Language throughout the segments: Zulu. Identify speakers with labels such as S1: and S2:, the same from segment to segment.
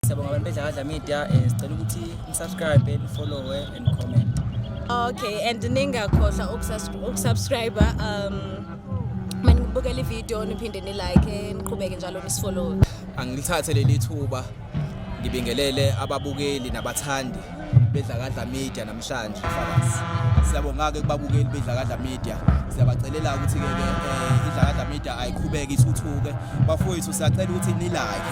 S1: siyabonga abantu bedla media sicela ukuthi subscribe and follow and comment.
S2: Okay, and ningakhohlwa ukusubscribe manibukela ivideo niphinde ni like niqhubeke njalo nisifollow.
S1: Angilithathe leli thuba ngibingelele ababukeli nabathandi bedla media namhlanje mfakazi. Siyabonga ke kubabukeli bedla media. Siyabacelela ukuthi ke idla media ayiqhubeke ithuthuke. Bafowethu siyacela ukuthi ni like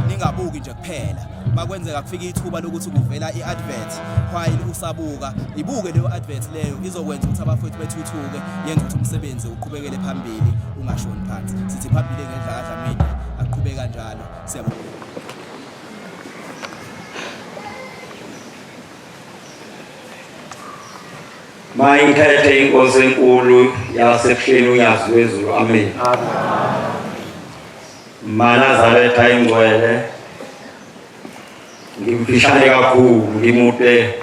S1: ningabuki nje kuphela. Makwenzeka kufika ithuba lokuthi kuvela iadvert while usabuka ibuke leyo advert leyo izokwenza ukuthi abafowethu bethuthuke yenza ukuthi umsebenzi uqhubekele phambili ungashoni phansi. Sithi phambili ngedla media aqhubeka kanjalo. Siyabonga.
S3: Mayithethe inkosi enkulu yasebuhleni uNyazi wezulu amen. Manazaretha ingcwele ngimfishane kakhulu ngimude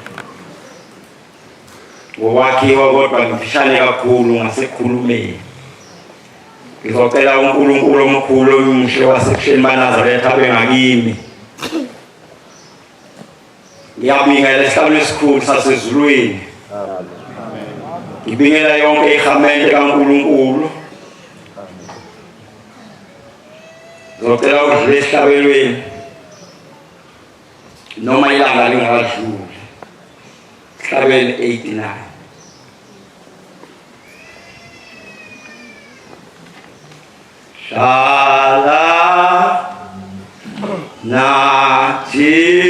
S3: ngokwakhiwa kodwa ngimfishane kakhulu ngasekhulumeni. Ngizocela uNkulunkulu omkhulu omhle wasebuhleni banazaretha abe ngakimi. Ngiyabingelela isihlalo esikhulu sasezulwini. Ngibingelela yonke ihamende kaNkulunkulu. Ngizocela ukudlula esihlabelweni noma ilanga lingakadluli. Esihlabelweni 89. Shala nathi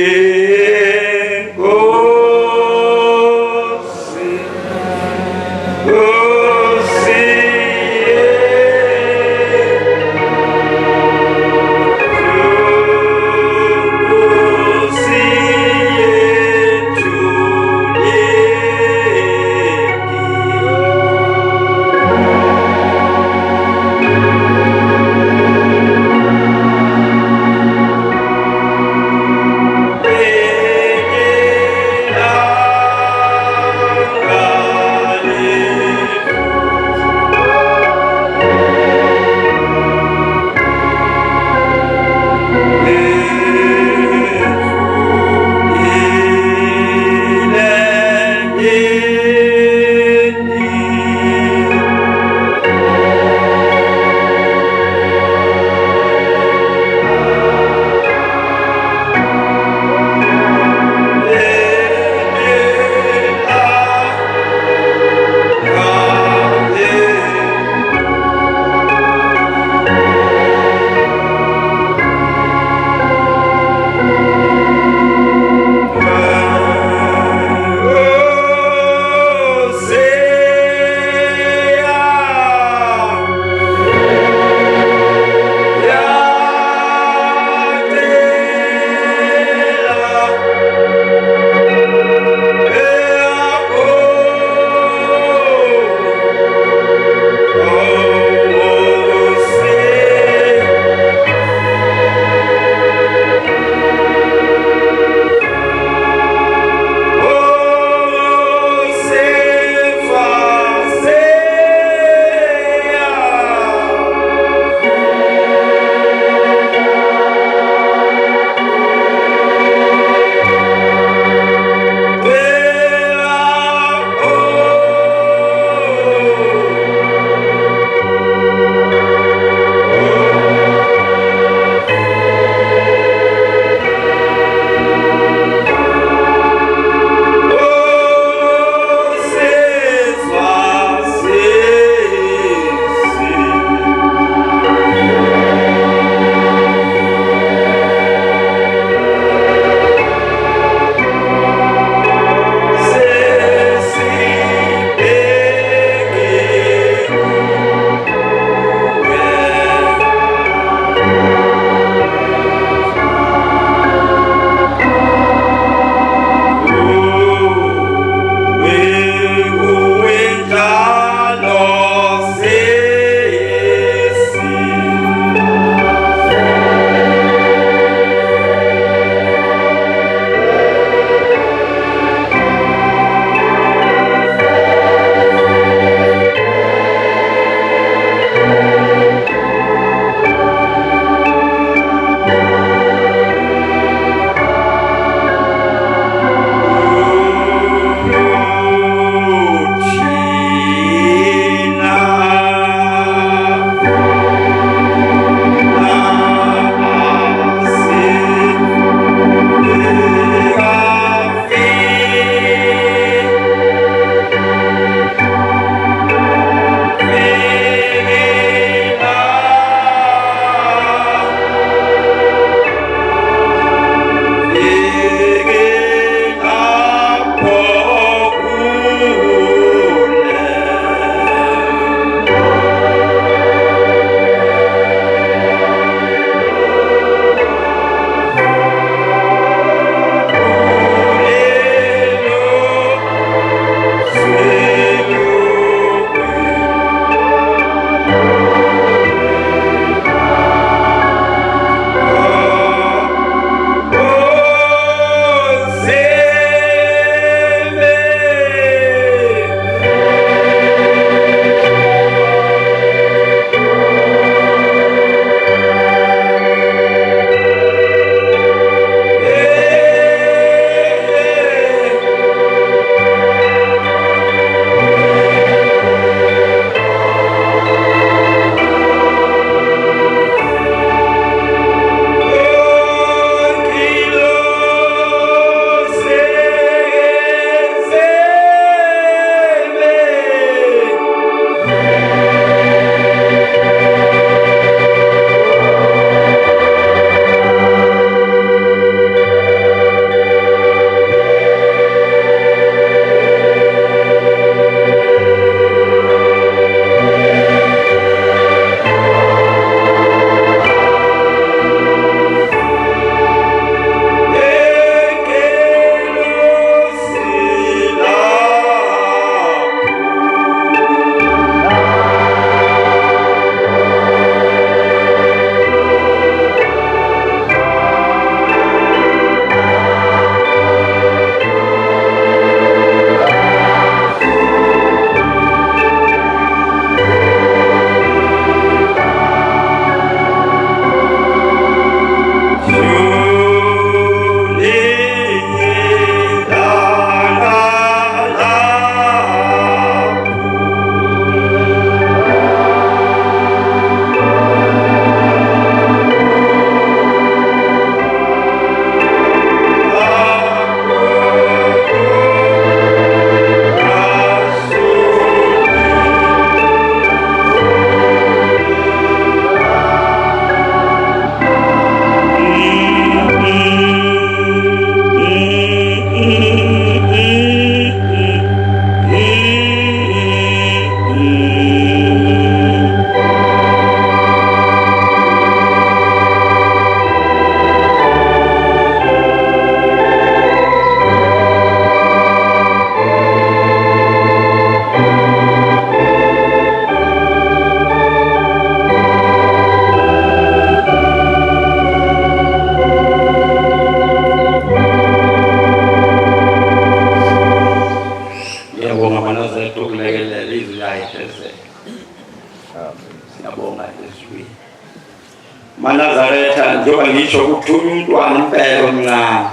S3: njengoba ngisho ukuthunya umntwana impela omncane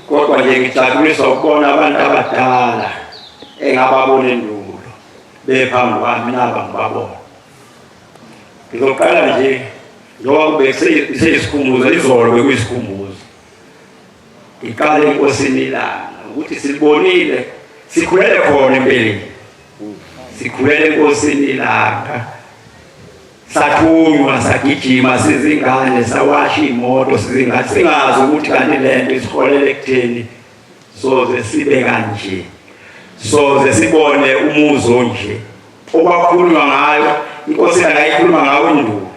S3: kodwa nje ngijabuliswa ukubona abantu abadala engababona endulo bephambi kwami naba ngibabona. Ngizoqala nje njengoba kube seyisikhumbuzo izolo bekuyisikhumbuzo. Iqale enkosini ilanga ukuthi silibonile sikhulele khona empeleni. Sikhulele enkosini ilanga. Sathunywa sagijima sizingane sawasha imoto sizingane singazi ukuthi kanti lento isiholele ekutheni soze sibe kanje. Soze sibone umuzo nje okwakhulunywa ngayo inkosi yangayikhuluma ngayo endulo.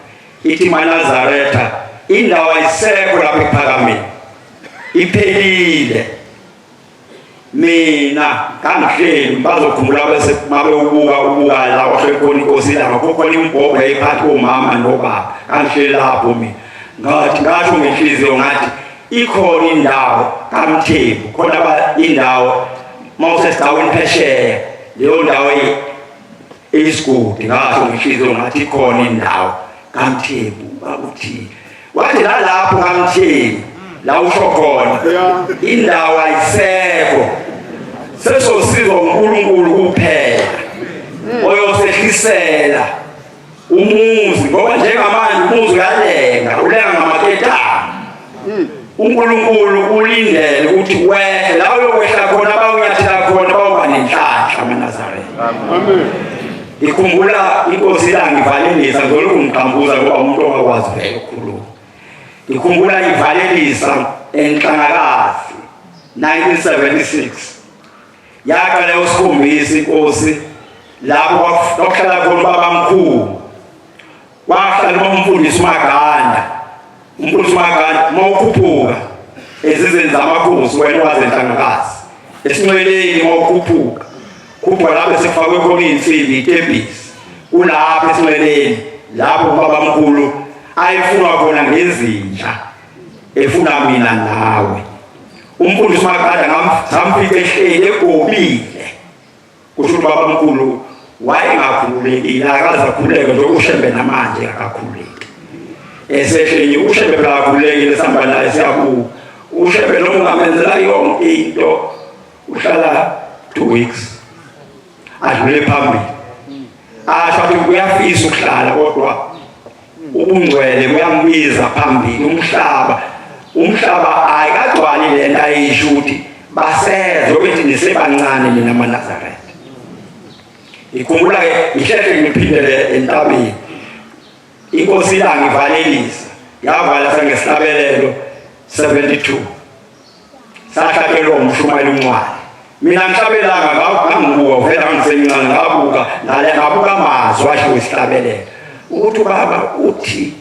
S3: Ithi Nazaretha indawo ayisekho lapha ephakameni. Iphelile. Mina kangihleli bazokhumbula bese mabe ubuka la wahle khona inkosi la ngokhona imbobha ephathi omama nobaba kangihleli lapho mina ngasho ngenhliziyo ngathi ikhona indawo kaMthembu khona indawo mawusesidaweni phesheya leyo ndawo eyisigodi ngasho ngenhliziyo ngathi ikhona indawo kaMthembu bakuthi wathi lapho kaMthembu la usho khona indawo ayisekho sesosizo uNkulunkulu kuphela oyosehlisela umuzi ngoba njengamanje umuzi uyalenga ulenga ngamaketanga. uNkulunkulu ulindele ukuthi wehle la uyokwehla khona bawunyathela khona bawuba nenhlanhla amaNazaretha. Amen. Ikhumbula inkosi ilanga ivalelisa ngolokhu ngiqambuza ngoba umuntu ongakwazi vele ukukhuluma. Ikhumbula ivalelisa eNhlangakazi 1976 yaqala usikhombisa inkosi lapho kwakuhlala khona babamkhulu wahlala umfundisi uMaganda. Umfundisi uMaganda mawukhuphuka ezizeni zamakhosi wena waze eNhlangakazi esinqeleni mawukhuphuka khuphuka lapho sefakwe khona insimbi itebhisi kulapho esinqeleni lapho babamkhulu ayifunwa khona ngezinja efuna mina nawe. Umfundisi uMaganda ngamfica ehleli egobile kusho babamkhulu wayengakhululekile akaze akhuleke nje uShembe namanje akakhululeki. Esehleli uShembe akakhululekile sihamba naye siyabuka. uShembe noma ungamenzela yonke into uhlala 2 weeks adlule phambili. Asho ukuthi kuyafisa ukuhlala kodwa ubungcwele buyambiza phambili. Umhlaba ayikagcwali lento ayisho ukuthi basezwe ukuthi nisebancane nina amaNazaretha. Ikhumbula ke ihlele ngiphindele entabeni. Inkosi ilanga ivalelisa yavala sengesihlabelelo 72 sahlakelwa umshumayeli uNcwane. Mina ngihlabelanga ngangibuka vele ngisemncane ngabuka amazwi asho isihlabelelo ukuthi baba uthi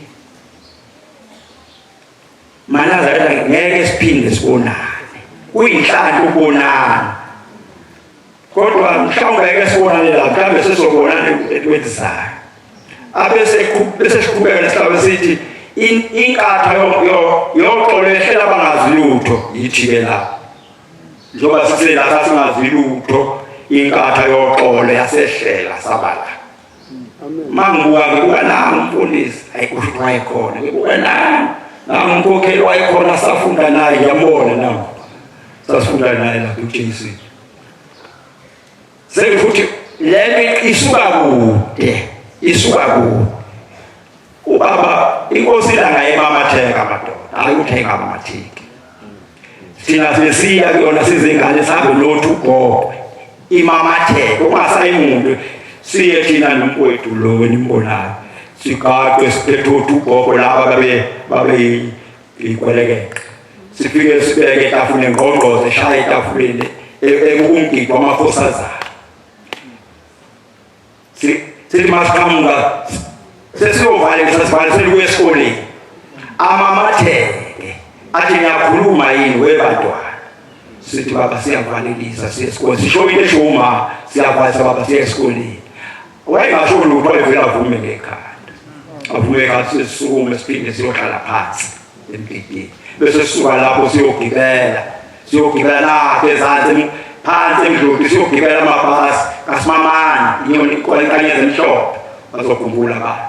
S3: maNazaretha ngeke siphinde sibonane kuyinhlanhla ukubonana kodwa mhlawumbe ngeke sibonane la mhlawumbe sesizobonana etwenzayo bese siqhubeka nesihlalo sithi inkatha yoxolo ehlela bangazi lutho yithi ke la njengoba sisela sasingazi lutho inkatha yoxolo yasehlela sabala. Mangibuka ngibuka nami umfundisi ayikusho wayekhona ngibuka nami namkhokheli wayekhona safunda naye ngiyambona nami sasifunda naye lapha eJC. Sekuthi lento isuka kude ubaba inkosi ilanga yemamatheka madoda ayikuthenga amathiki. Thina sesiya kuyona sizingane sabe lothu ugogo imamatheka ungasayimuntu siye thina nomfowethu lo nimbonayo sikade siphethe ugogo laba babe ikweleke sifike sibeke etafuleni ngqongqoze shaya etafuleni ekungigwa amakhosazana sithi masiqhamuka sesiyovale sasivale selikuye esikoleni amamatheke athi ngiyakhuluma yini webantwana sithi baba siyavalelisa siye esikoleni sisho into eshuma siyavalisa baba siye esikoleni wayengasho lutho evela avume ngekhanda avume kathi sisukume siphinde siyohlala phansi empikini bese sisuka lapho siyogibela lapha ezansi phansi emdludi siyogibela amabhasi kaSimamani yona inkanyezi emhlophe bazokhumbula abantu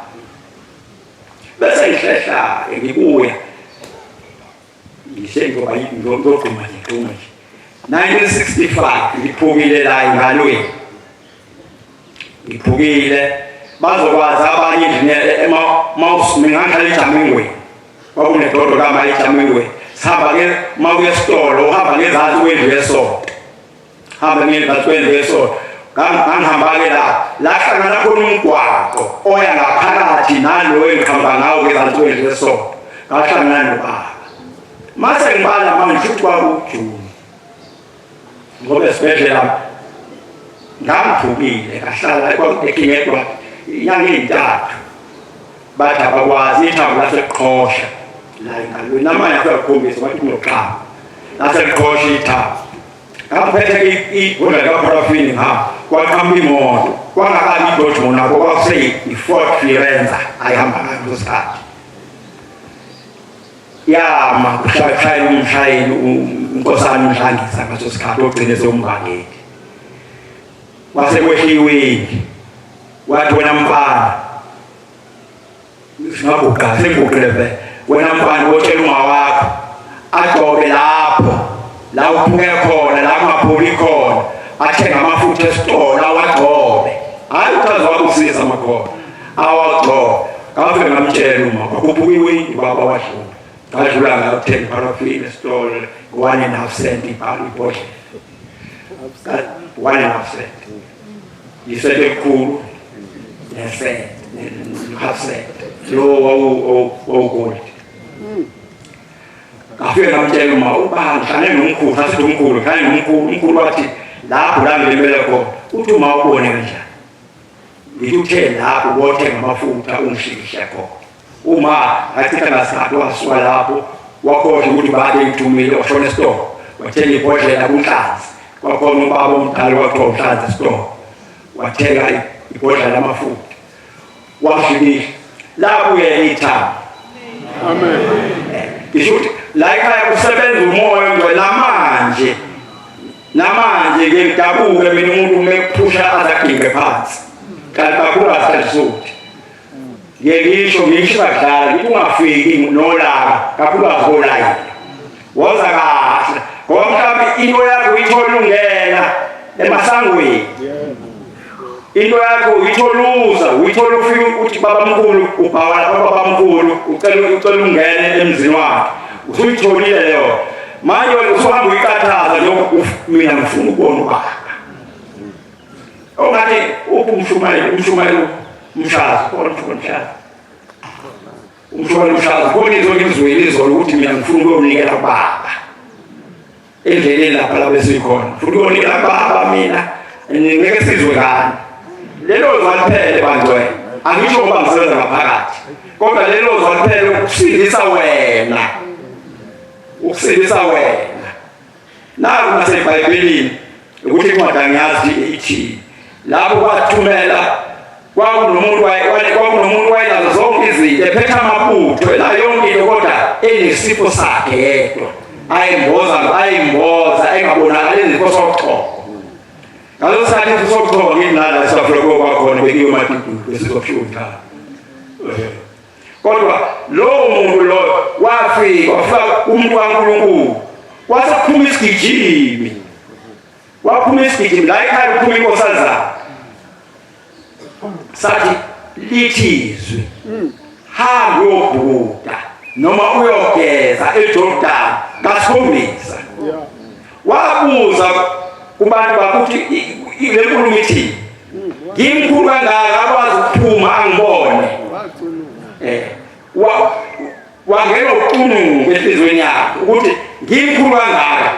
S3: bese ngihlehla ngibuya ngisengoba ngizogcuma nje 1965 ngiphukile la engalweni ngiphukile bazokwazi abanye ngingahlala eJamengweni kwakunedodo kama eJamengweni sihamba ke mawuye esitolo uhamba ngezansi kwendlu yesonto hamba ngezansi kwendlu yesonto ngihamba ke la hlangana khona umgwaqo oya ngaphakathi nalo engihamba ngawo ngezansi kwendlu yesonto ngahlangana nobaba mase ngibala manje futhi kwakuJuni ngoba esibhedlela ngamphukile kahlala ekhingedwa inyanga ezintathu bathi abakwazi ithambo laseqhosha la engalweni namanye akukhombisa bathi kunoqaba laseqhosha ithambo ngaphethe ibhola kaParafini kwaqhamba imoto kwangakabi iDortmund nako kwakuse iFord Firenze ayihamba ngalo sikhathi yama kushayela umshayeli unkosana umhlangisa ngaso sikhathi ogcine somngangeni wasekwehliwe wathi wena mfana singabuka sengugileve wena mfana wotshela uma wakho ajobe lapho la uphuke khona la ungaphuli khona athenga amafutha esitolo awajobe hayi uthazwa ukusiza makhona awajobe kafe ngamtshela uma kwakuphukiwe baba wadlula kadlula ngakuthenga parafini esitolo 1.5 cent ibhali 1.5 cent yisete kukhulu nese half-cent lo gold kafika ngamtshela uma ubani hlale nomkhulu asithi umkhulu khanye umkhulu wathi lapho la ngilimele khona uthi uma ubone kanjani ngithi uthe lapho bothenga amafutha ungishikisha khona uma athitha ngasikhathi wasuka lapho wakhohle ukuthi babe ngithumile washona esitolo wathenga ibhodlela kunhlanzi kwakhona ubaba omdala wakho umhlanzi esitolo wathenga ibhodlela lamafutha wafika lapho yeyitha amen isho la ekhaya kusebenza umoya ngcwele namanje ke ngidabuke mina umuntu umekuphusha azaginge phansi kanti kakhulu asisuthi ngisho kadlala ngithi ungafiki nolaka kakhulu azolayi woza kahle ngoba mhlawumbe into yakho uyithola ungena emasangweni into yakho uyitholuza uyithola ufika ukuthi babamkhulu ubhawa babamkhulu ucela ungene emzini wakhe usuyitholile leyo manje usuhamba uyikathaza njengoba mina ngifuna ukubona ubaba ongathi umshumayelo umshazi khona izonke izweli izolo ukuthi mina ngifuna ukuyonikela ubaba endleleni lapha la besikhona futhi ukuyonikela ubaba mina ngeke sizwe ngani lelo zaliphele bantwana angisho ngoba ngisebenza ngaphakathi kodwa lelo zaliphele ukusindisa wena naku naseBhayibhelini ukuthi incwadi angiyazi ithi lapho kwathumela kwakunomuntu wayenazo zonke izinto ephethe amabutho la yonke into kodwa enesipho sakhe yedwa ayimboza engabonakali izipho sokuxoxa ngalo sakhe sokuxoxa nginala safroko kwakhona bekiwe matidu besizofunda kodwa lo muntu lo wafika umuntu kaNkulunkulu wasephuma isigijimi la ekhaya kuphuma inkosazana sathi lithizwe hamba uyobhuda noma uyogeza eJordan ngasikhombisa wabuza kubantu bakuthi le nkulumo ithi ngimkhulu kangaka akwazi ukuphuma angibone wangena uqunungu enhlizweni yakhe ukuthi ngimkhulu kangaka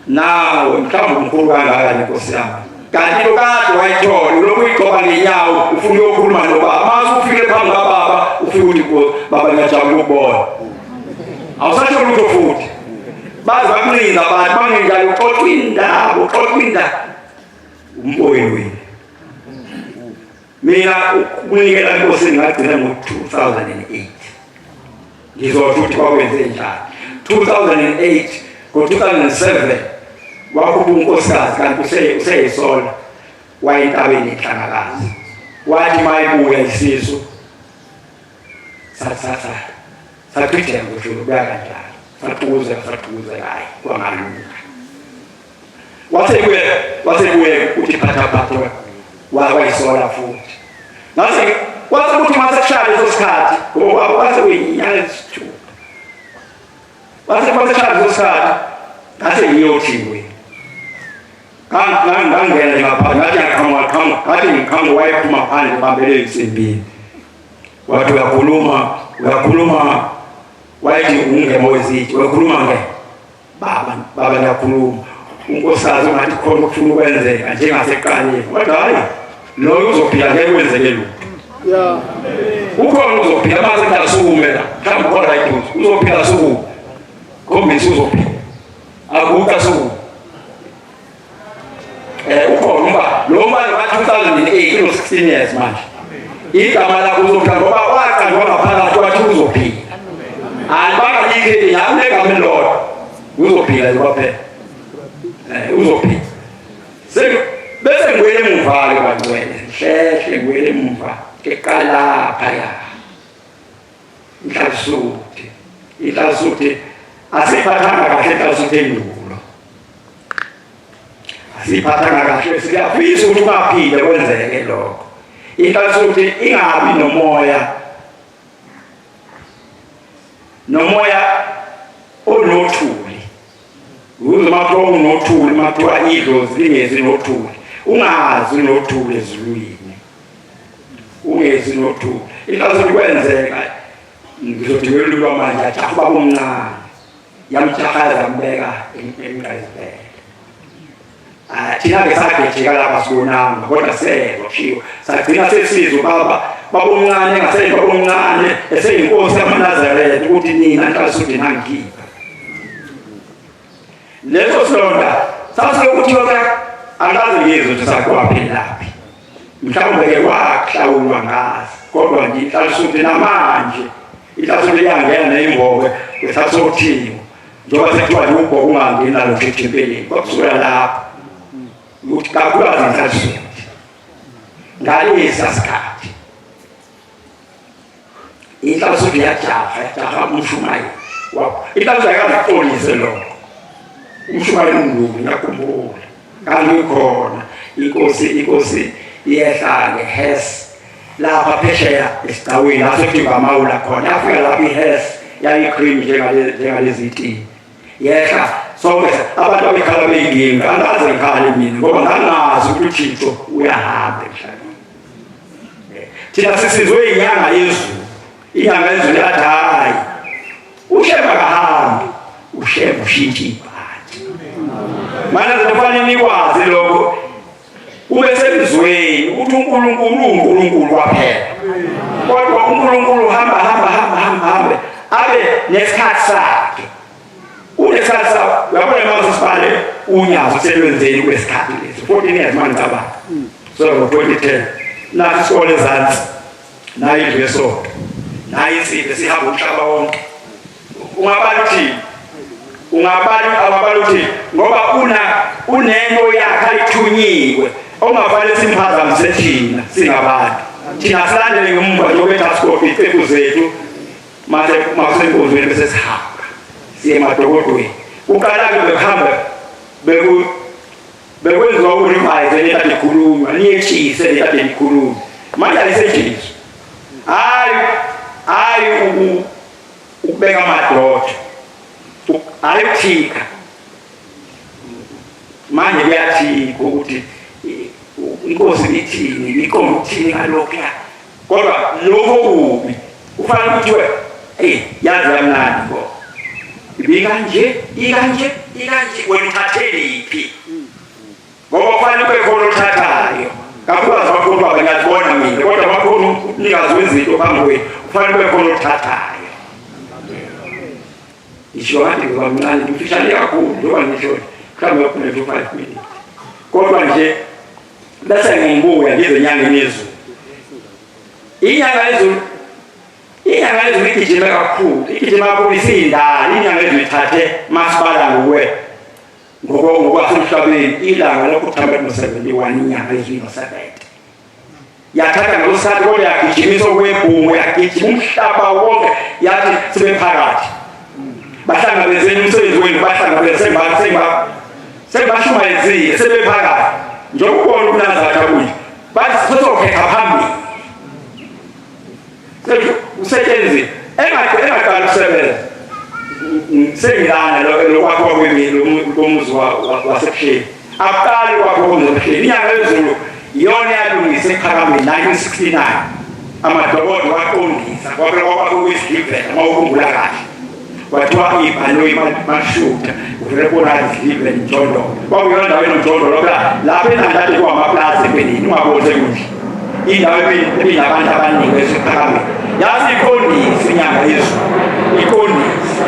S3: nawe mhlawumbe umkhulu kangaka nenkosi yami kanti lo kade wayithola lokuyigcoba ngenyawo ufuna ukukhuluma nobaba mase ufike phambi kababa ufike uthi baba ngiyajabula ukubona awusatsho lutho futhi baza kunina abantu bangenjalo uxoxa indaba umboyeni wini mina ukunikela enkosini ngagcina ngo-2008 ngizosho ukuthi kwakwenze njani 2008 ngo-2007 wakhupha unkosikazi kanti useyisola wayentabeni enhlangakazi wathi mayibuya isisu sathitheka kusho kuya kanjalo satuze hayi kwangalunga wasekuye uthi phathaphatha wayisola futhi ngase wathi ukuthi masekushaya leso sikhathi ngoba wase kuyinyanga ezithupha wasekushaya leso sikhathi ngase ngiyothiwe ngangena ngapha ngathi ngikhamwe wayephuma phandle bambele insimbini wathi uyakhuluma wayithi ungemozithi uyakhuluma nge baba ngiyakhuluma unkosikazi ungathi khona ukufuna ukwenzeka njengasekuqaleni kodwa hayi lo uzophila ngeke kwenzeke lutho ukhona uzophila mase ngasukume la mhlawumbe khona iduze uzophila suku khombisa uzophila akuka suku ukhona lo manje ka-2008 uno-16 years manje igama lakho uzophila ngoba waqanjwa ngaphakathi wathi uzophila alibangalikhe yakunegama elilodwa uzophila nje kwaphela uzophila bese ngibuyele emuva-ke bangcwele hlehle ngibuyele emuva eqalaphaya inhlansuthi asiphathanga kahle inhlansuthi endulo asiphathanga kahle siyafisa ukuthi ungaphile kwenzeke lokho inhlansuthi ingabi nomoya onothuli uze makho unothuli mathiwa idlozi lingezi nothuli ungazi nothuli ezulwini ungezi nothuli inhlansuthi kwenzeka ngizothi welulwa manje ajaha babomncane yamjahaza mbeka emqayizibele thina-ke sagejeka lapha sibonanga kodwa sezwa kushiwo sagcina sesizwe babomncane engaseni babomncane eseyinkosi yamaNazaretha ukuthi nina inhlansuthi nangikhipha leso silonda sasilokuthiwa angazi ngizwe ukuthi sakwaphelaphi mhlawumbe-ke kwahlawulwa ngazi kodwa nje inhlansuthi namanje inhlansuthi iyangena neyimboke sasothiwa njengoba sekuthiwa nje ubhoke ungangeni nalo thempelini kwakusukela lapho ukuthi kakhulukazi inhlansuthi ngalesa sikhathi inhlansuthi yajaha umshumayeli inhlansuthi ayikaziqolise lokho umshumayeli umndungu ngiyakhumbula kangikhona inkosi iyehla ngeHess lapha phesheya esicaweni asekuthiwa amawula khona yafika lapha iHess yayikhrim njengalezi iti yehla sonke abantu abekhala beyinginga angaze ngikhale mina ngoba ngangazi ukuthi uThixo uyahamba emhlabeni thina sisizwe inyanga yezulu yathi hayi ushemba kahambi ushemba ushintshe ibhathi mana kufanele nikwazi lokho ube semzweni uthi uNkulunkulu kwaphela kodwa uNkulunkulu hamba abe nesikhathi sakhe unesikhathi sakhe uyabona manje sibale unyazo selwenzeni kwesikhathi leso 14 years manje ababa so 2010 nathi isikole ezansi nayo indlu yesonto nayo isiphe sihamba umhlaba wonke ungabala uthi ngoba unento yakhe ayithunyiwe ongafanele simphazamisa thina singabantu thina silandele ngemva yokubethaskopi iphephu zethu masenkozweni bese sihamba siye emadokodweni uqala-ke bekuhamba bekwenziwa urevise nekade ikhulunywa niyetshise nekade ikhulunywa manje alisetshenziswa hayi ukubeka amadoda hayi ukuthika manje kuyathika ukuthi inkosi ithini ikhomba ukuthini ngalokhuya kodwa lokho kubi kufanele ukuthi yazi yamnandi ngoba ibikanje wena uthatheliphi ngoba kufanele kube khona othathayo kakhulukazi abafundi babo ngiyazibona mina kodwa bakhona umnikazi wezinto phambi kwenu kufanele kube khona othathayo isho ngathi ngibamncane ngimfishane kakhulu njengoba ngisho mhlawumbe kuphuma 5 minutes kodwa nje bese ngimbuya ngize enyangeni yezulu inyanga yezulu igijime kakhulu isindala inyanga yezulu ithathe masibala ngokwasemhlabeni ilanga lokuthamba no-71 inyanga yezulu no-7 yathatha ngalosati kodwa yagijimiswa kwebhumu yagijima umhlaba wonke yathi sibe phakathi bahlangabezene umsebenzi wenu bahlangabezene sebashumayezile sebephakathi njengokubona uNazaretha kunje basizokhetha phambili usetshenzile engaqala ukusebenza sengilana lokwakho kwemini lomuzi wasebusheni akuqali kwakho komuzi inyanga yezulu iyona yalungisa ePhakameni 1969 amadokodo waqondisa kwakwakho kwesidivela mawukhumbula kahle wathiwa ibhanoyi mashuta uvele bona izidivela Mjondolo kwakuyona ndawo enomjondolo lapha enandade kwamaplaza empeleni ungabone kuhle indawo ebinabantu abaningi esePhakameni yazi iqondisa inyanga yezulu iqondisa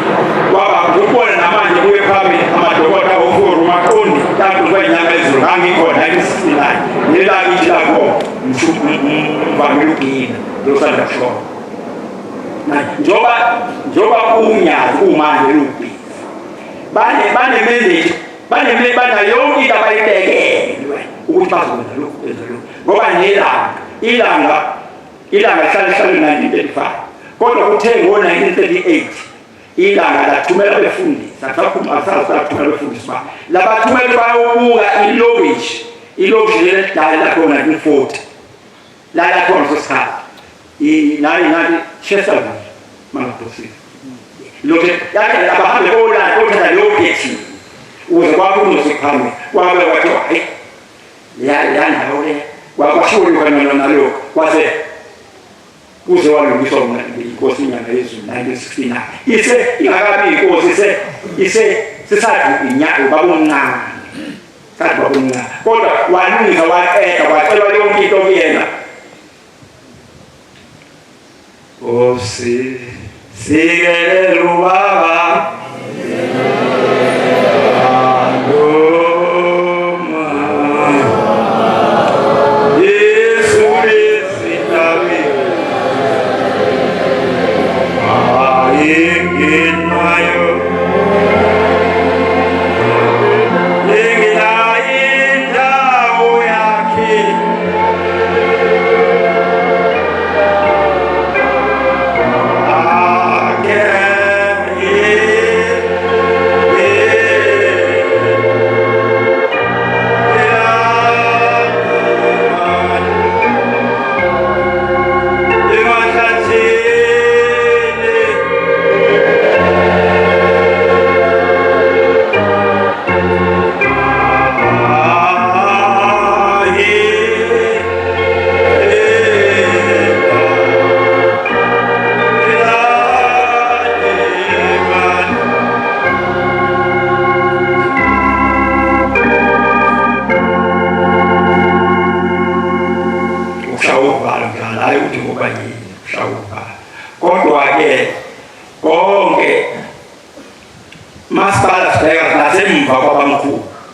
S3: kwaba ukubona namanje kuye phambili amadokotela ofuru maqondi kanti kwenyanga ezulu ngangikhona 1969 nelakithi lapho mvamile ukugina losanda kushona njoba unyazi umanje lubhizi bana yonke into abayitekelwe ukuthi bazokwenza lokhu ngoba ilanga lihlala 1935 kodwa kuthe ngo-1938 ilanga lathumela abefundisi asathumela abefundisi ba labathumela bayobuka ilokishi lelidala lakhona 1940 lalakhona sosikhathi nathi Chesterfield mangaphosisi lokho yakhe abahambe othatha lokishi uze kwakuze phambili kwabe kwathiwa hayi yandawo le kwakwasholo kwana nalokho kwase kuze walungiswa inkosi inyanga yezulu 1969 ise ingakabi inkosi sesathi inyaka babomncane sathi babomncane kodwa walungisa waqeda wacelwa yonke into kuyena Osi sigelela ubaba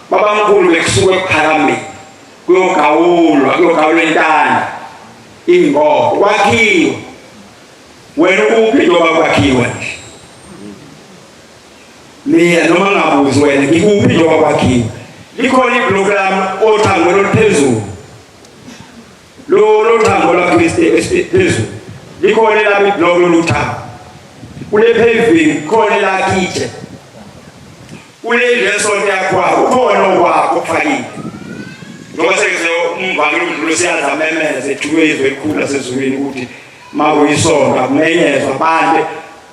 S3: babamkhulu bekusuka ePhakameni kuyogawulwa intana ingoba kwakhiwa wena uphi njengoba kwakhiwa nje mina noma ngabuzi wena ngikuphi njengoba kwakhiwa likhona ibhloko lami othango oluphezulu lo thango laKristu phezulu likhona lami ibhloko loluthango kule paving khona lakithi ule lesonto yakho ukhona okwakho kufakile ngoba sekuze umvangeli umdlulo siyaza memeze ethuke izwe elikhulu lasezulwini ukuthi makuyisonto akumenyezwa bande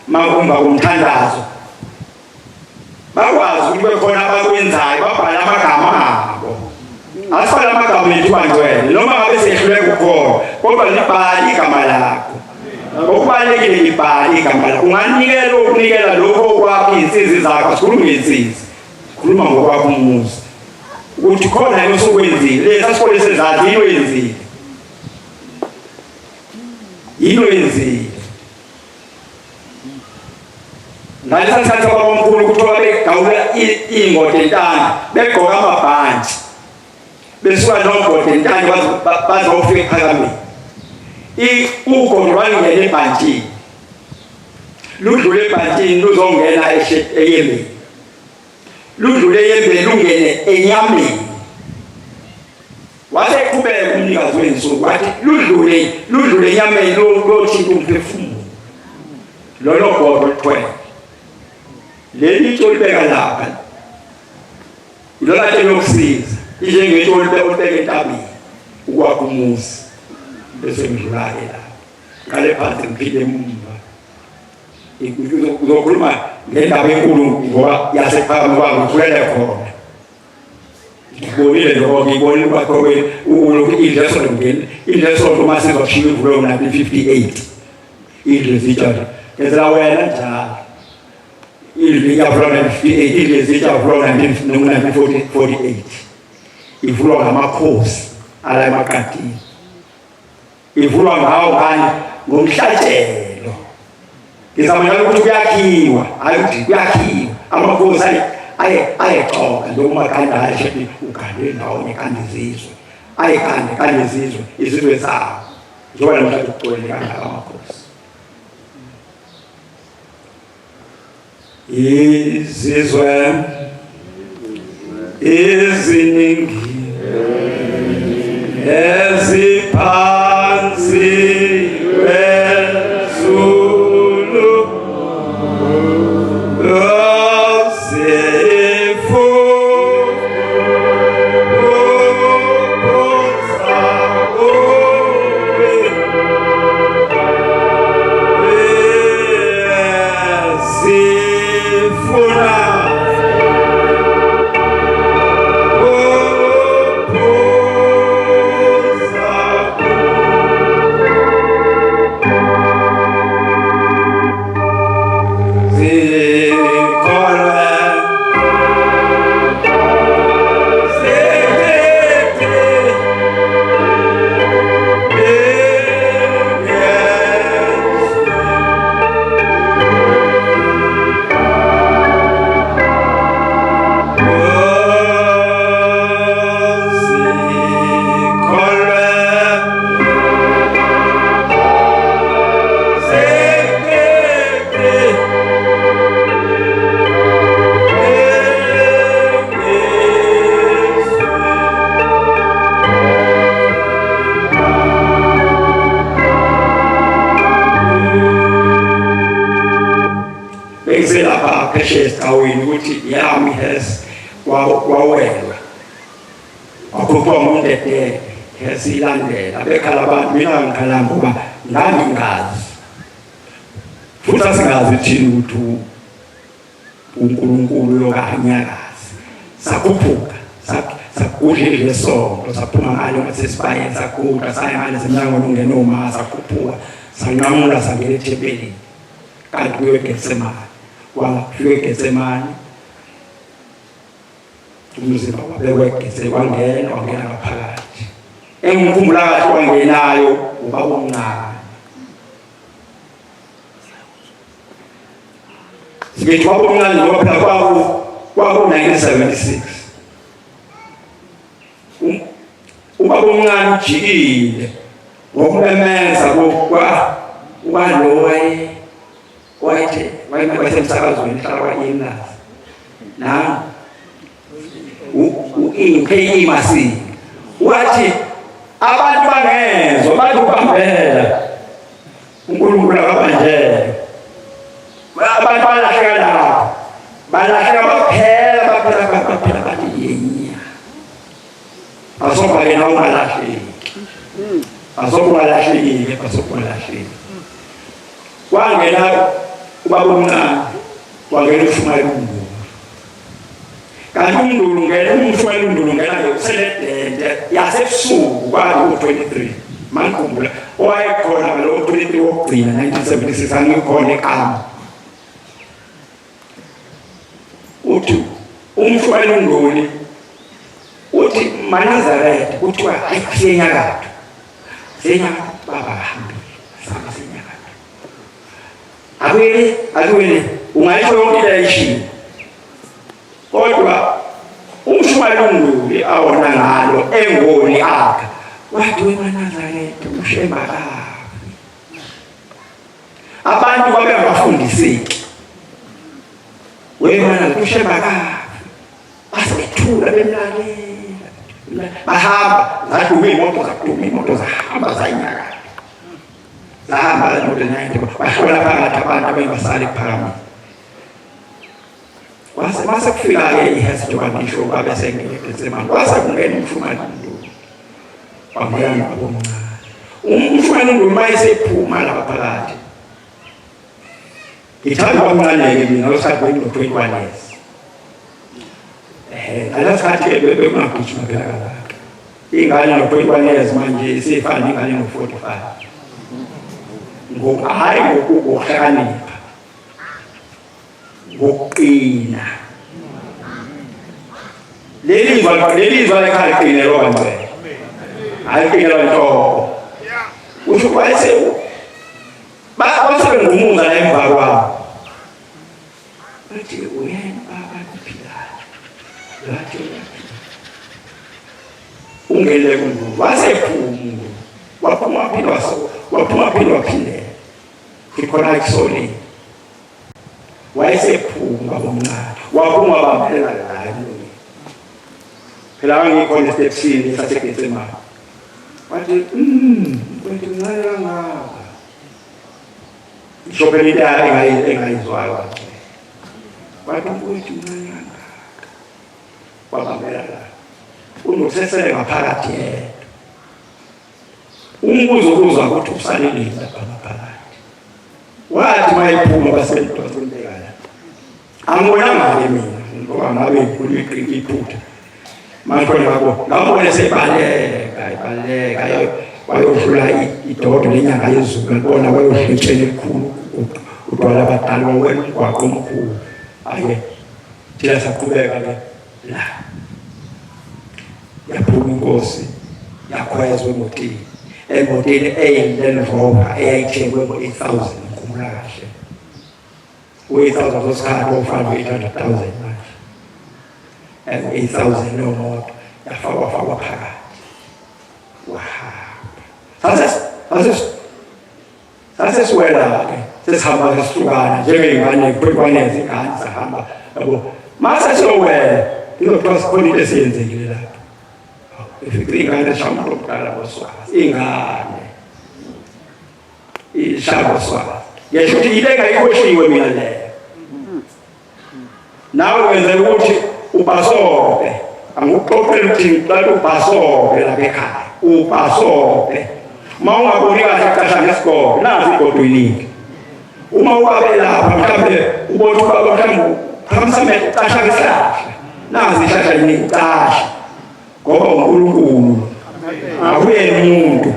S3: makumba kumthandazo bakwazi ukuthi bekhona abakwenzayo babhala amagama abo asifala amagama ethu bangcwele noma ngabe sehluleka ukukhona kodwa libhali igama lakho okubalekile libhali igama lakho unganikela ukunikela lokho okwakho izinsizi zakho sikhuluma ngensizi khuluma ngokwakho umuzi ukuthi khona yini osokwenzile lesa sikole sezathi yini wenzile ngalesa sikhathi abamkhulu ukuthi babegawula ingodo entana begqoka amabhantshi besuka nongodo entana bazofika ePhakameni ugodo lwangena ebhantshini ludlule ebhantshini luzongena eyembeni ludlule eyembeni lungene enyameni wase qhubeka umnikazi wensuku wathi ludlule enyameni lothinta umphefumulo lolo godo lithwele leli tsholi beka lapha ilona tsheli yokusiza injengetsholi beka entabeni ukwakha umuzi bese ngidlula-ke la ngale phansi ngiphinde emumva uzokhuluma ngendaba enkulu ngoba yasephakame kwami ngivulele khona ngibonile lokho ngibonile kwakho ulokhu indlu esonto ngene indlu esonto uma sizoshiya ivulo ngo-1958 indlu ezitshalo ngenzela wena njalo indlu iyavulwa ngo-1958 indlu ezitshalo vulwa ngo-1948 ivulwa ngamakhosi ala emakadini ivulwa ngawo ngani ngomhlatshelo ngizama njalo ukuthi kuyakhiwa hayi ukuthi kuyakhiwa amakhosi ayexoka njengoba khanda ashe ugande ndawonye kandi izizwe ayekande kandi izizwe zawo njengoba namhlanje kugcwele kangaka amakhosi izizwe eziningi eziphansi kwezulu esitawini ukuthi yami has wawelwa wakhupha umndedeke yasilandela bekhala abantu mina ngikhala ngoba ngangingazi futhi asingazi thina ukuthi uNkulunkulu yokanyakazi sakhuphuka sakudle lesonto saphuma ngalo ngasesibayeni sakhupha saya ngale semnyango ungena uma sakhuphuka sanqamula sangena ethempelini kanti kuyo eGetsemane wafika eGetsemane umzimba wabekwa eGetsemane wangena ngaphakathi engikhumbula kahle wangenayo ubaba omncane sikithi ubaba omncane ngoba phela kwaku 1976 ubaba omncane ujikile ngokumemeza kwalo wayesemsakazweni hlala kwaImlas na uImasi wathi abantu bangezwa bathi ubambela uNkulunkulu akabanjele abantu balahleka lapho balahleka baphela bathi yenya asoba yena ungalahleki asokungalahleki asokungalahleki wangena ubaba omncane wangena uShumayela uNdulu kanti uNdulu ngene uShumayela uNdulu ngena yokuseledente yasebusuku kwayi-23 manikhumbula owayekhona ngalo 23 wokugcina 1976 angikhona eKama uthi uShumayela uNdulu uthi Manazaretha kuthiwa siyenyakatho baba hambile sama siyenyakatho akuwele ungayisho yonke layishiwe kodwa uShumayela uNdulu awona ngalo engoni akha wathi weManazaretha ushemba kabi abantu babengafundiseki weManazaretha ushemba kabi asethula bemlalela bahamba zaduma imoto zahamba zayinyakatho zahamba imoto nayinto bahlola phakathi abantu abengabasali phakathi mase kufika-ke iHeston ngisho babe sengeketsemani kwase kungena umfumani Nduli wabuyana nabo omncane umfumani Nduli mayesephuma lapha phakathi ngithanda kwamncane-ke mina osikhathi bengino-21 years ngalesikhathi-ke bengagijima phela kangaka ingane no-21 years manje isifana ingane no-45 hhayi ngokuhlakanipha ngokuqina lelizwa lekhaya liqinelwa kancane aliqinelwa nhlobo usho basebengumuza la emva kwabo bathi uyena baba kuphilayo lathi ungele kuNduli wasephuma waphuma phela waphindela ikhona ikusole wayesephuma bomncane waphuma bamphela la phela ngikhona estepsini saseGetsemane wathi mfowethu ngale kangaka ishophe lidala engayizwayo wathi mfowethu ngale kangaka wabamphela la unosesele ngaphakathi yedwa umbuzo uzwa ukuthi usalelile lapha ngaphakathi wathi mayephuma basedwasondekala angibonanga mina ngoba ngabe kuliqinqa iphutha manje ngabo ngabona sebaleka wayodlula idodo lenyanga yezulu ngibona wayohlutshela elikhulu udwala abadala wawena umgwaqo omkhulu ake thina saqhubeka-ke la yaphuma inkosi yakhwezwa emotini eyi-Land Rover eyayithengwe ngo-8,000 ngikhumbula kahle u-8,000 zosikhathi ofana no-800,000 manje and 8,000 leyo moto yafakwa phakathi wahamba sasesiwela-ke sesihamba sesihlukana njengey'ngane kwenkwanezi ingane sahamba yabo masesiyowela izothiwa sikhona into esiyenzekile lapho ifike ingane shamba lokuqala ngoswazi ingane ishamba swazi ngisho ukuthi ile engayikhohliwe mina leyo nawe wenzela ukuthi ubhasope angikuxoxela ukuthi ngiqala ubhasope lapha ekhaya ubhasope uma ungaboni kahle aqasha ngesikole nazi igodo iningi uma ubabe lapha mhlawumbe ubona ubaba mhlawumbe phamsamele uqasha ngesihlahla nazi ihlahla liningi uqasha ngoba uNkulunkulu akuyena umuntu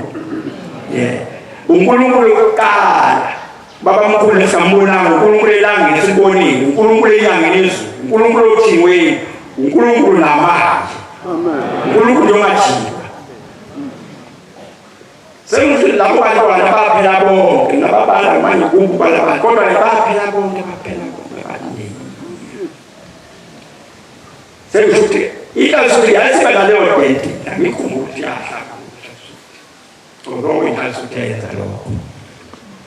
S3: uNkulunkulu kuqala baba mkhulu lesambonanga uNkulunkulu elangeni esibonile uNkulunkulu enyangeni yezulu uNkulunkulu othingweni uNkulunkulu namandla uNkulunkulu ongajiwa sengithi lapho abantwana baphela bonke nababala manje kumbu balabani kodwa baphela bonke baningi sengithi ikazuthi yayisibala leyo denti ngikhumbula ukuthi yahlangula ingasutheyenza lokho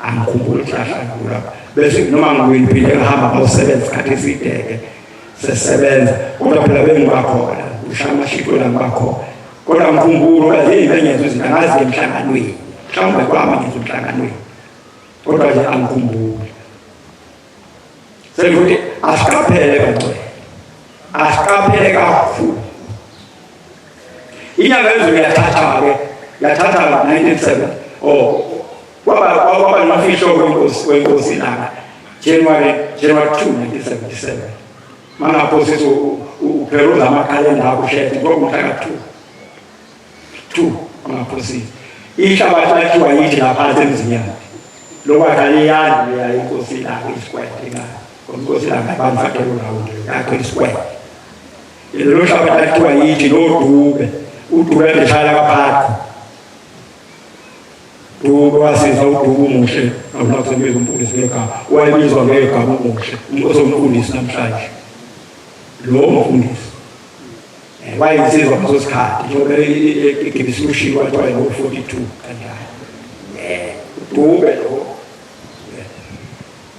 S3: angikhumbula ukuthi yahlangula bese noma ngiphinde ngihamba ngawusebenza isikhathi eside-ke sesebenza kodwa phela bengibakhona ushamashito la ngibakhona kodwa ngikhumbula ukuthi bengenza izinto angazi emhlanganweni mhlawumbe kwami ngenza emhlanganweni kodwa nje angikhumbula sengithi asikaphele kancane asikaphele kakhulu inyanga yezulu yathatha-ke yathatha 1997 kwaba nomfihlo wenkosi langa January 2 1977 mangaphosisa upheruza amakhalenda akushethe ngokumhlaka 2 angaphosisa ihlabathi lakhiwa yithi ngaphansi emzinyana lokwakhaliyani leya inkosi langa isikwete ngani inkosi langa bamfakela ulawundi yakho isikwete lelo hlabathi lakhiwa yithi nodube udube leshala kaphathi Dube wasiza uDube umuhle awunakusebenza umfundisi ngegama wayebizwa ngegama umuhle umfundisi namhlanje lo mfundisi wayensizwa ngaso sikhathi njengoba eGibisishiwa kwathi ngo-42 kanjalo Dube lo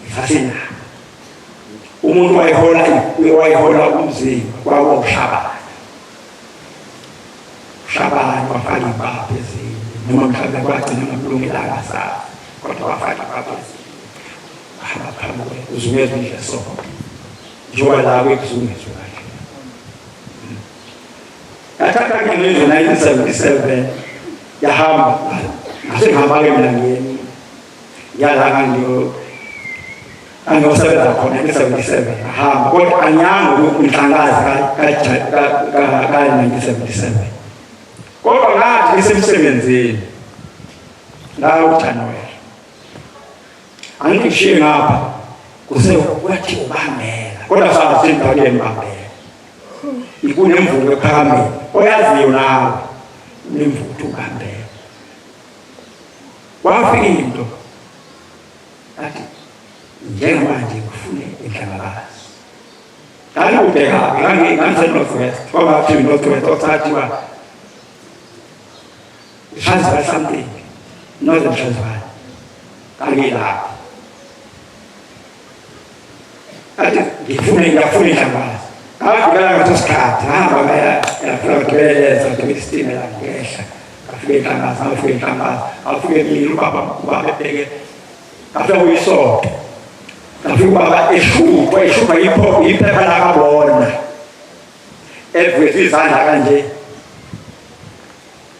S3: isasina umuntu wayehola umzimba kwakuShabani wafaka ibapha ezini noma mhlawumbe kwagcina ngakulungelanga sawo kodwa wafaka ibapha ezini wahamba phambi uzungeza nje sonke njengoba la kwekuzungezwe kahle. Yathatha ke ngezwe 1977 yahamba ngasengihamba-ke mina ngiyala angiyosebenza khona 1977 ahamba kodwa anyanga umhlangazi ka-1977 kodwa ngathi ngisemsebenzini January angishiye ngapha kwathi ubambela kodwa sazi endaweni embambela ikunemvulo ephakameni oyaziyo nawe nemvulo ubambela wafika into athi njengamanje ngifune inhlangazi ngangibheka ngangise-Northwest kwaba kuthiwa i-Northwest okuthathiwa Transvaal something Northern Transvaal ngangilapho athi ngiyafuna inhlangazi ngagibela ngaso sikhathi ngahamba ngayagibeleza ngesitimela ngehla ngafika inhlangazi afike mina ubaba ebheke ngafika kuyisoto ngafika ubaba eshupha iphepha lakabona evutha izandla kanje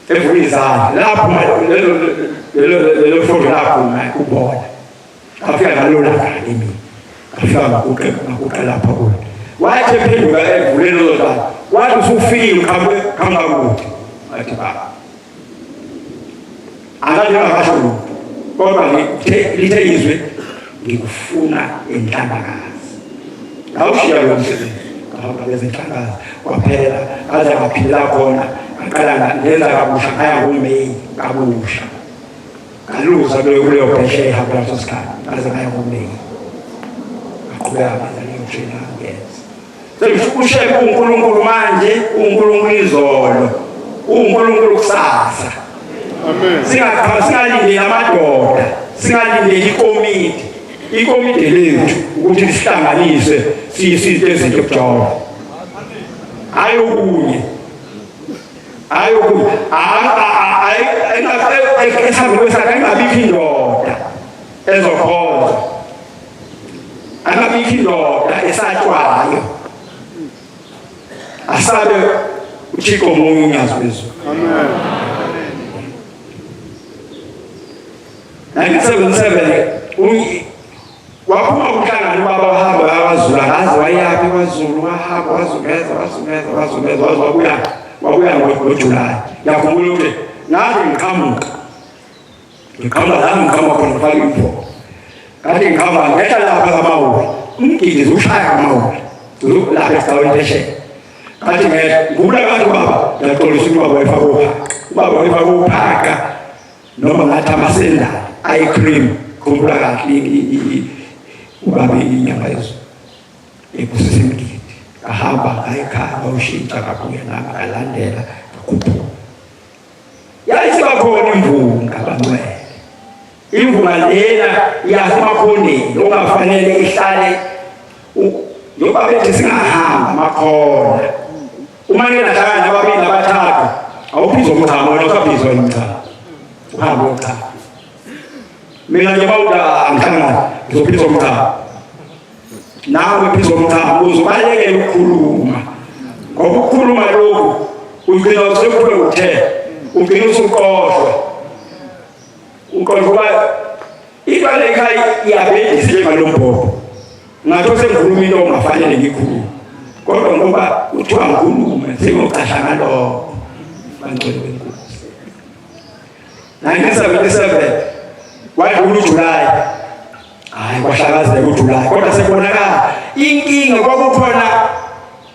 S3: evula izandla lapho lelo foto lapho ubona ngafika ngalona kanye mina ngafika ngakuqa lapho kulo wathi ephenduka evule lezo zandla wathi usufile khamba kude wathi baba akasho lutho kodwa lithe izwe ngikufuna inhlangazi ngawushiya lo msebenzi ngahamba kwezinhlangazi kwaphela aze ngaphila khona ngaqala ngenza kabusha ngaya kuMeyi kabusha ngaluza kuleyo phesheya ehamba laso sikhathi aze ngaya kuMeyi ngaqhubeka ngenza leyo training ngenza sekushukushe uNkulunkulu manje uNkulunkulu izolo uNkulunkulu kusasa. Amen. Singalindeli amadoda, singalindeli ikomiti lethu ukuthi sihlanganise siyisizwe izinto kuJehova. Ayokunye. Esabukisa ngabikho indoda ezokhonza. Angabikho indoda esatshwayo. Asabe uThixo munye unyaziwezo. Amen. 1977 waphuma umhlangano baba wahamba kwaZulu ngazi wayaphi kwaZulu wahamba wazungeza wabuya ngoJulayi yakhumbula ukuthi nathi ngiqhamuka khona ufaka imfo kanti ngikhamba ngehla lapha kamawuli umgidi ushaya kamawuli lapha esigabeni phesheya kanti ngikhumbula kanti baba ngiyaqolisa ukuthi ubaba wayefaka uphaka noma ngathi amasendala ayicream khumbula kahle ubaba inyanga yezo ekusisemgidi ahamba ngayikhaya ushintsha kabuye ngalandela kakhulu yayisibakhona imvunga bangcwele imvunga lena yasemakhoneni ongafanele ihlale ngoba bethi singahamba makhona uma ngingahlangana nababili nabathathu awuphizwa umchamo wena usaphizwa umchamo uhambe uyochama mina nje bawuda angihlangana ngizophizwa umchamo nawe phizwa umchamo uzobalekela ukukhuluma ngoba ukukhuluma lokhu ugcina usekuphele uthe ugcina usukhohlwe uqonda ibaleka iyabhedisa njengalombobo ngathi sengikhuluma into ongafanele ngikhulume kodwa ngoba uthiwa ngikhulume sengocasha ngalokho bangcwele benkosi 1977 wadlula uJulayi kwahlakazeka uJulayi kodwa sekubonakala inkinga kwakukhona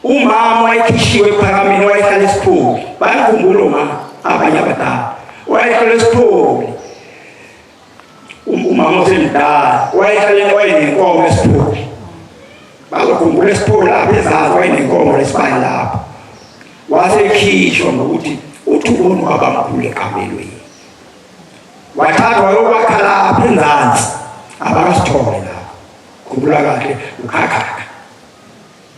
S3: umama wayekhishiwe ephakameni wayehlala esipholi bayakhumbula umama abanye abadala wayehlala esipholi umama osemdala wayenenkomo esipholi bazokhumbula esipholi lapho ezazi wayenenkomo lesibani lapho wasekhishwa ngokuthi uthi ubona kwabamkhulu ekamelweni wathathwa wayokwakha lapha enzansi abakasithole lapho khumbula kahle ukhakhaka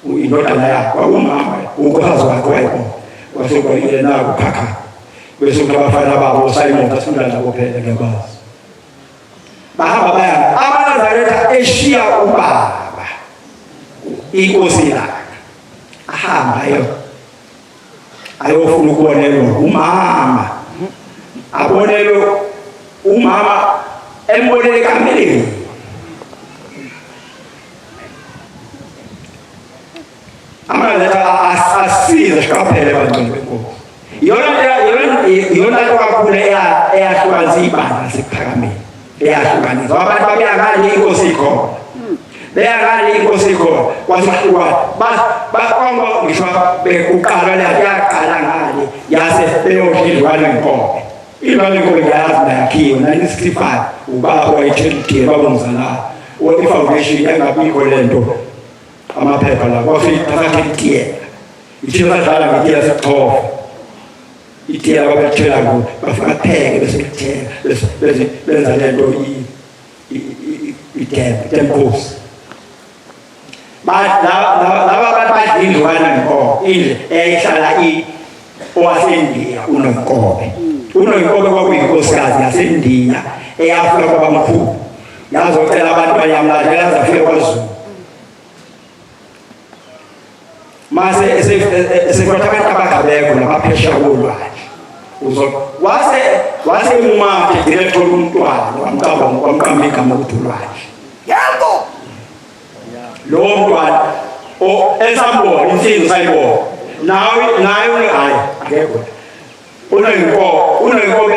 S3: indodana yakho umama ukwazi wakhe wayekhona wasekwayena ukukhakha bese abafana babo Simon asifunda nabo phela ngekwazi bahamba baya amaNazaretha eshiya ubaba inkosi la ahamba ayofuna ukubonelwa umama abonelwe umama embonele kameleni amaletha asiza siqaphele bantwana benkosi yona nto kakhulu eyahlukanisa ibandla lasePhakameni eyahlukanisa abantu babeya ngale inkosi ikhona beya ngale inkosi ikhona kwasihlukana bakongo ngisho bekuqala yaqala ngale yase beyodlilwana inkobe ilwana inkobe yazi nakhiwa 1965 ubaba wayethelithile babomzalana i-foundation engabikho lento amaphepha la kwafika thatha itiye ithina sadlala ngetiye sexhofa itiye ababethela ngo bafika pheke bese kuthela bese benza lento itemposi laba abantu badlilwana inkobe indle eyayihlala owasendiya uNonkobe kwakuyinkosikazi yasendiya eyafika kwabamkhulu yazocela abantu bayamlahle yazafika kwaZulu mase esekwatha abantu abangabekho nabaphesha kolwandle wase uMathe director umntwana wamqamba igama ukuthi ulwandle yebo lo mntwana esambona insizwa sayibona nayo hayi akekho unenkobe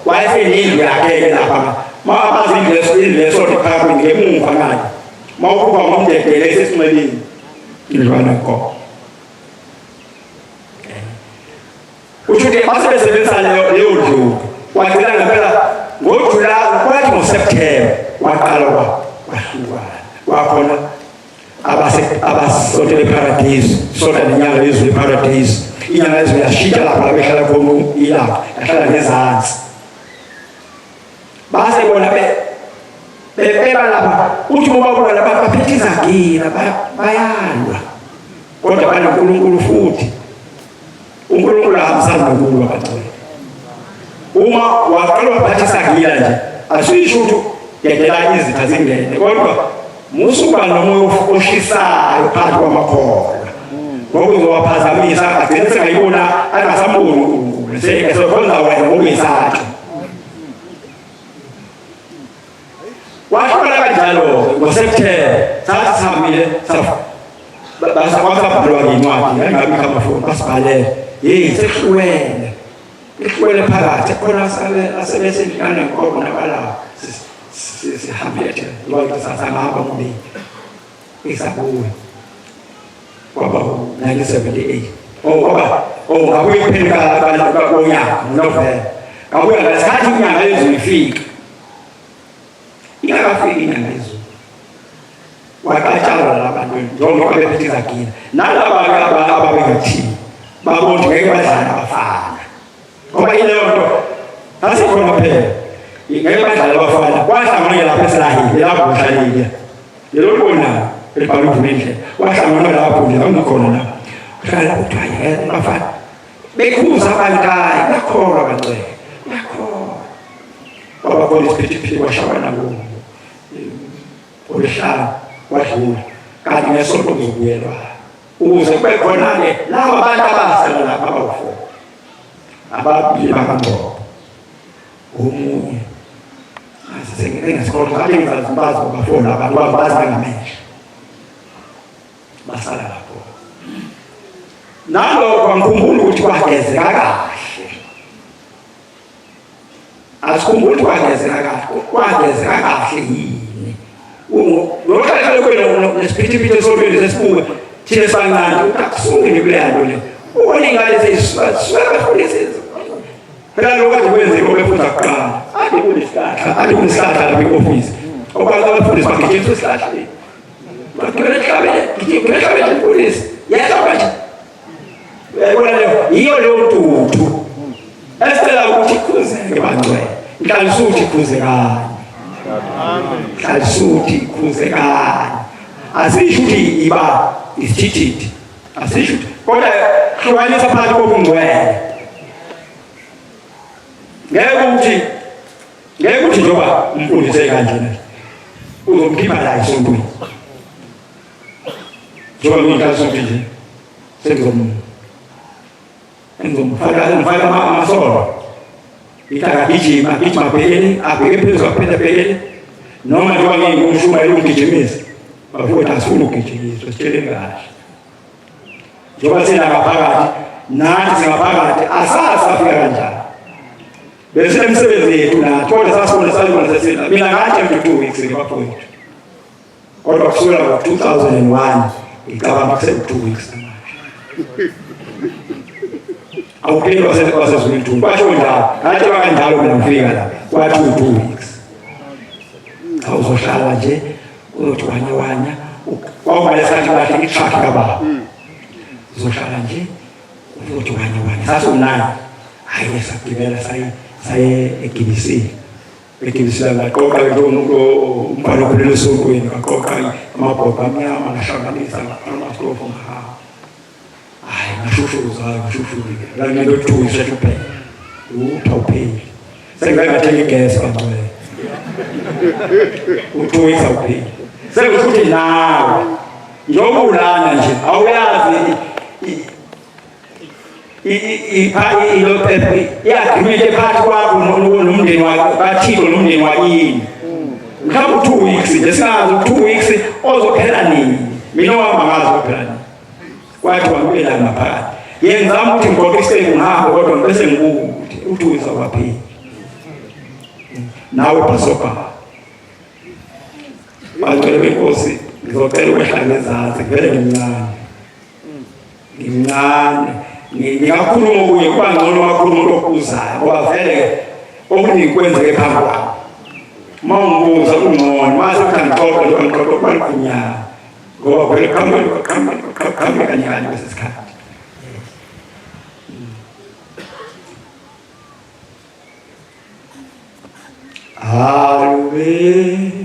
S3: wayesenindlu yakhe lapha abazindleso phakathi ngemuva naye mawukuba ngomdedele esesinxeleni indlwana inkobe uthi basebenzisa leyo ndlu wacela ngempela ngoJulayi kwathi ngoSeptember waqala kwahlukana wakhona abasotele paradise sola nenyanga yezwe paradise inyanga yezwe yashintsha lapha behlala khona ilapha yahlala ngezansi base bona beba lapha uthi ngoba bona lapha baphethe izagila bayalwa kodwa banoNkulunkulu futhi uNkulunkulu ahambisana nokulo abantu uma waqala waphathisa gila nje asisho ukuthi yedela izitha zingene kodwa musuka nomoya oshisayo phakathi kwamakhola ngoba uzowaphazamisa agcine sengayibona angasamboni uNkulunkulu sekhonza wena ngokuyisathu washona kanjalo ngoSeptember sathi sihambile basabhalwa ngencwadi engabi kamafoni basibhalele sekuhlwele phakathi khona asebesendlana inkomo nabala sihambile lonke sasangaba ngobeni isabuye kwaba 1978 ngabuye kuphela konyaka November ngabuye ngesikhathi inyanga yezulu ifika ingakafiki inyanga yezulu waqatshala labantu njengoba bephethe izagila nalaba ababengathini babona ngeke badlala abafana ngoba ileyo nto asikhona phela ngeke badlala abafana kwahlangana lapha esilahile lapho uhlalile yelo bona elibhaluvulile wahlangana lapho nje angikhona la hlala kuthiwa yena abafana bekhuza abantayi yakholwa kancane yakholwa baba khona isiphithiphithi washawana kuwo ulihlala wadlula kanti ngesonto kuzobuyelwa ukuze kube khona-ke laba abantu abasala lapha abawu-4 ababili bakangcobo omunye engasikholwa kade ngizazibazi bafona abantu bazi nangamehlo basala lapho nalokho angikhumbuli ukuthi kwagezeka kahle asikhumbuli kwagezeka kahle yini nokuhlala lokho nesiphithiphithi esolweni sesibuke thina sangathi akusunge kuleya nto le ubone ingane seyiswebafundisisa phela lokho kade kwenzeka obefunda kuqala ade kunesihlahla lapha i-ofisi obanye abafundisi bagijimisa esihlahleni bagibela ehlabeni emfundisi yehla kanje uyayibona leyo yiyo leyo ntuthu esicela ukuthi ikhuzeke bangcwele nhlalisuthi ikhuzekani nhlalisuthi ikhuzekani asisho ukuthi iba isithithithi asisho ukuthi kodwa hlukanisa phakathi kobungcwele ngeke ukuthi ngeke uthi njengoba umfundise kanjena uzomkhipha la esontweni njengoba ngiyinkathi nje ngizomfaka amasoro ngigijima phekeni abheke phezulu aphinde phekeni noma njengoba ngingumshumayeli ungigijimisa bafowethu asifuna ukugijinyiswa sitsheleni kahle njengoba sinangaphakathi nathi singaphakathi asasafika kanjani bese emsebenzi yethu nathi kodwa sasifuna salibona sesina mina ngathi after 2 weeks ngibafowethu kodwa kusukela ngo-2001 ngicabanga kuse-2 weeks manje awuphelwa kwasezulwini kwasho njalo ngathi bakanjalo mina ngifika la kwathi 2 weeks awuzohlala nje uzothi wanya kwawungalesikhathi kahle ngitrakhi kababa uzohlala nje uzothi wanya sasumnani hayi lesagibela saye eGibisini ngaqoqa umbhalo okhulele esontweni ngaqoqa amabhobho amnyama ngahlanganisa amastrofu ngahawa hayi ngashushuzayo la ngilothuza kuphela uthawupheli sengathi igesi kancane uthoyisa upheli sekuthi nawe njengoba ulana nje awuyazi i-agreement ephakathi kwakho nomndeni kaThixo nomndeni wakini mhlawumbe 2 weeks nje singazi 2 weeks ozophela nini mina owami angazi uzophela nini kwathi wangibela ngaphakathi yenzama ukuthi ngigoqe isiteku ngihambe kodwa bese ngibuka ukuthi 2 weeks awapheli nawe bhasopa bacela benkosi ngizocela ukwehla ngezansi vele ngimncane ngingakhuluma okunye kuba ngcono makhuluma lokuzayo ngoba vele okuningi kwenzeke phambi kwami uma ungibuza kungcono mase uthangixoxa nje ngixoxa kwalikhunyana ngoba vele khambe kanyani kwesi sikhathi Alwe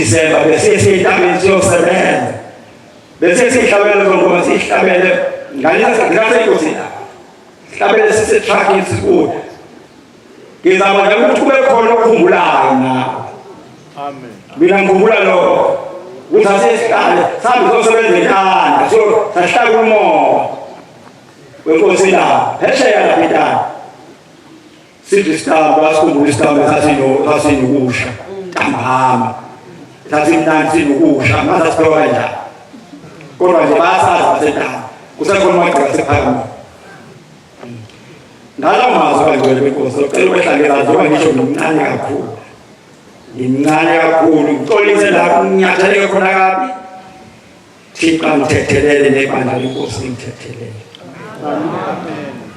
S3: December bese sihlabele siyosebenza bese sihlabele ngoba sihlabele ngalesa inkosi la sihlabele sise-trucking sikude ngizama nje ukuthi kube khona okukhumbulayo nawe amen mina ngikhumbula lo ukuthi asesihlale sabe sizosebenza enkanda so sahlala umoya wenkosi la phesheya lapha enkanda sithi isitambu asikhumbula isitambu sasinokusha ntambama sasimnandi sinokusha mase siphewa kanjani kodwa nje bayasazi basendawo kusekhona amagqira asephakama ngala mazwi angcwele benkosi ocela ukwehlangela njengoba ngisho ngimncane kakhulu ngixolise la nginyatheleke khona kabi Thixo mthethelele nebandla lenkosi limthethelele.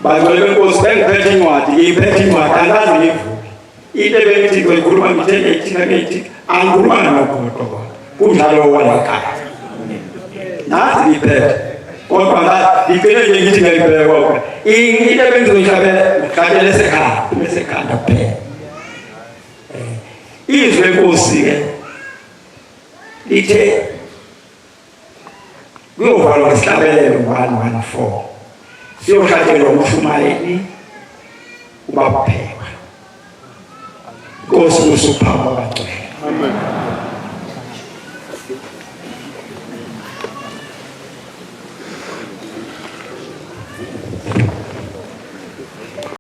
S3: Bangcwele benkosi bengiphethe incwadi, ngiyiphethe incwadi angazi ngivuke. Into ebengithi ngikhuluma ngithi angikhulumanga nogogo. Kunjalo walakhaya. Nathi ngiphethe. Kodwa ngigcine nje ngithi ngiyibheka kodwa. Into ebengizoyishabela esekhanda kuphela. Izwe lenkosi ke lithe kuyovalwa isihlabelelo 114 siyoshatelwa uMshumayeli ubapheka Nkosi usuphamla kaNgcwele. Amen.